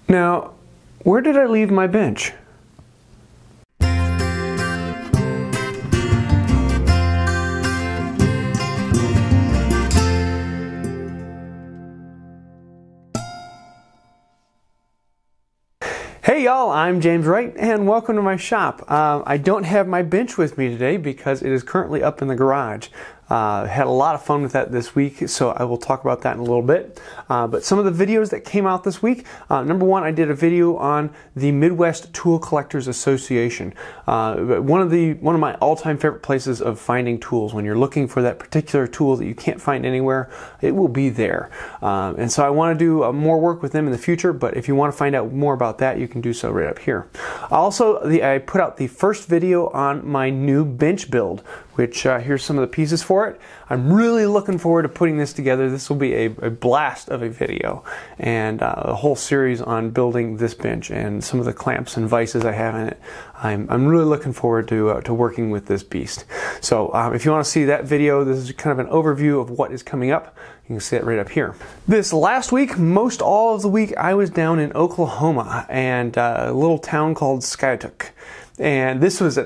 Now, where did I leave my bench? Hey y'all, I'm James Wright and welcome to my shop. I don't have my bench with me today because it is currently up in the garage. Had a lot of fun with that this week, so I will talk about that in a little bit. But some of the videos that came out this week, number one, I did a video on the Midwest Tool Collectors Association. One of my all-time favorite places of finding tools. When you're looking for that particular tool that you can't find anywhere, it will be there. And so I want to do more work with them in the future, but if you want to find out more about that, you can do so right up here. Also, I put out the first video on my new bench build, which here's some of the pieces for it. I'm really looking forward to putting this together. This will be a blast of a video, and a whole series on building this bench and some of the clamps and vices I have in it. I'm really looking forward to working with this beast. So if you want to see that video, this is kind of an overview of what is coming up. You can see it right up here. This last week, most all of the week, I was down in Oklahoma and a little town called Skiatook. And this was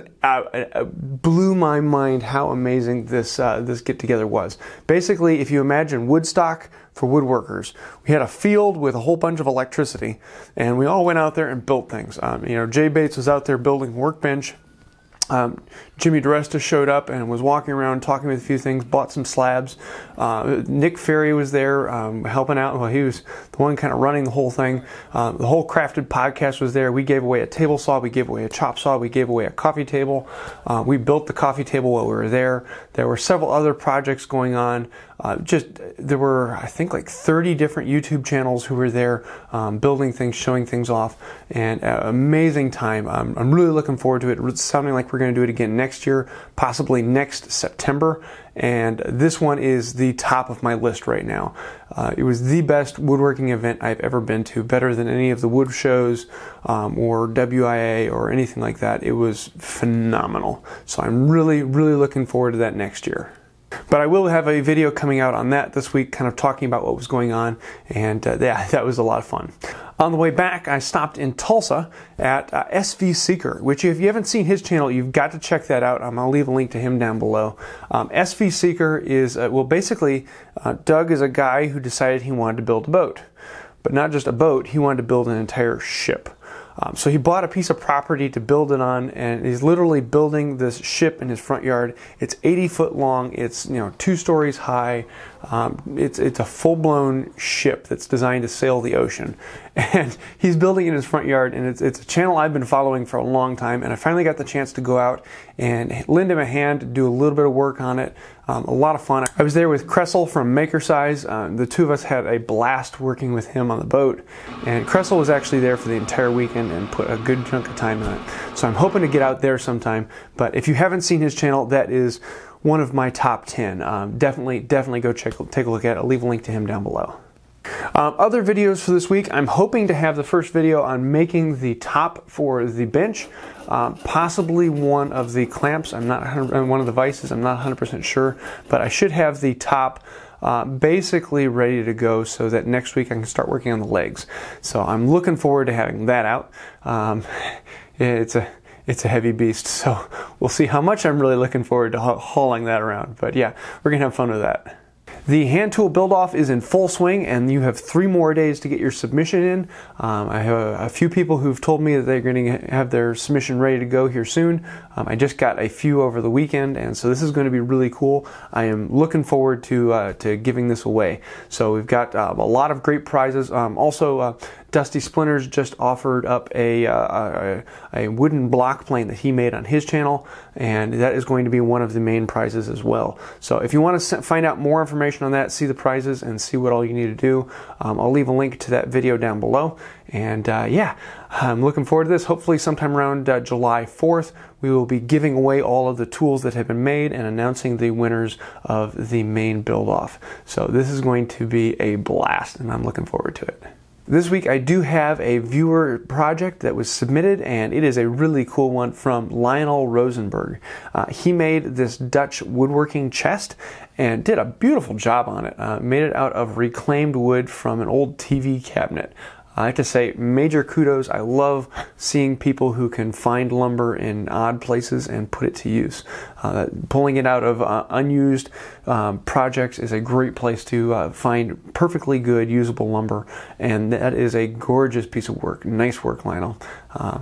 blew my mind how amazing this get together was. Basically, if you imagine Woodstock for woodworkers, we had a field with a whole bunch of electricity, and we all went out there and built things. Jay Bates was out there building a workbench. Jimmy DeResta showed up and was walking around talking with a few things, bought some slabs. Nick Ferry was there helping out. Well, he was the one kind of running the whole thing. The whole Crafted podcast was there. We gave away a table saw, we gave away a chop saw, we gave away a coffee table. We built the coffee table while we were there. There were several other projects going on. There were, I think, like 30 different YouTube channels who were there building things, showing things off, and amazing time. I'm really looking forward to it. It's sounding like we're going to do it again next year, possibly next September, and this one is the top of my list right now. It was the best woodworking event I've ever been to, better than any of the wood shows or WIA or anything like that. It was phenomenal. So I'm really, really looking forward to that next year. But I will have a video coming out on that this week, kind of talking about what was going on, and yeah, that was a lot of fun. On the way back, I stopped in Tulsa at SV Seeker, which if you haven't seen his channel, you've got to check that out. I'll leave a link to him down below. SV Seeker is, well, basically, Doug is a guy who decided he wanted to build a boat. But not just a boat, he wanted to build an entire ship. So he bought a piece of property to build it on, and he's literally building this ship in his front yard. It's 80 foot long. It's 2 stories high. It's a full-blown ship that's designed to sail the ocean, and he's building it in his front yard. And it's a channel I've been following for a long time, and I finally got the chance to go out and lend him a hand to do a little bit of work on it. A lot of fun. I was there with Cressel from Maker Size. The two of us had a blast working with him on the boat, and Cressel was actually there for the entire weekend and put a good chunk of time in it. So I'm hoping to get out there sometime. But if you haven't seen his channel, that is one of my top 10. Definitely go take a look at it. I'll leave a link to him down below. Other videos for this week, I'm hoping to have the first video on making the top for the bench, possibly one of the clamps. One of the vices. I'm not 100% sure, but I should have the top basically ready to go so that next week I can start working on the legs. So I'm looking forward to having that out. It's a heavy beast, so we'll see how much I'm really looking forward to hauling that around. But yeah, we're gonna have fun with that. The hand tool build-off is in full swing, and you have 3 more days to get your submission in. I have a few people who've told me that they're going to have their submission ready to go here soon. I just got a few over the weekend, and so this is going to be really cool. I am looking forward to giving this away. So we've got a lot of great prizes. Also, Dusty Splinters just offered up a wooden block plane that he made on his channel, and that is going to be one of the main prizes as well. So if you want to find out more information on that, see the prizes, and see what all you need to do, I'll leave a link to that video down below. And yeah, I'm looking forward to this. Hopefully sometime around July 4th, we will be giving away all of the tools that have been made and announcing the winners of the main build-off. So this is going to be a blast, and I'm looking forward to it. This week I do have a viewer project that was submitted, and it is a really cool one from Lionel Rosenberg. He made this Dutch woodworking chest and did a beautiful job on it. Made it out of reclaimed wood from an old TV cabinet. I have to say major kudos. I love seeing people who can find lumber in odd places and put it to use. Pulling it out of unused projects is a great place to find perfectly good usable lumber, and that is a gorgeous piece of work. Nice work, Lionel.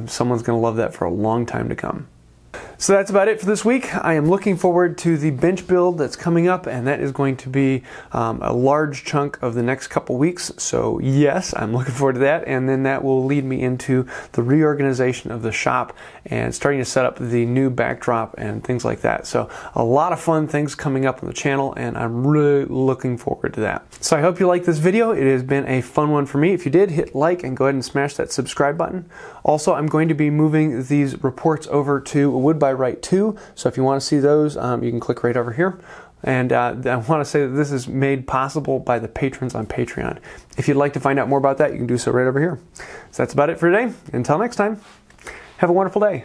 Someone's going to love that for a long time to come. So that's about it for this week. I am looking forward to the bench build that's coming up, and that is going to be a large chunk of the next couple weeks. So yes, I'm looking forward to that, and then that will lead me into the reorganization of the shop and starting to set up the new backdrop and things like that. So a lot of fun things coming up on the channel, and I'm really looking forward to that. So I hope you liked this video. It has been a fun one for me. If you did, hit like and go ahead and smash that subscribe button. Also, I'm going to be moving these reports over to Wood by Wright 2, so if you want to see those, you can click right over here. And I want to say that this is made possible by the patrons on Patreon. If you'd like to find out more about that, you can do so right over here. So that's about it for today. Until next time, have a wonderful day.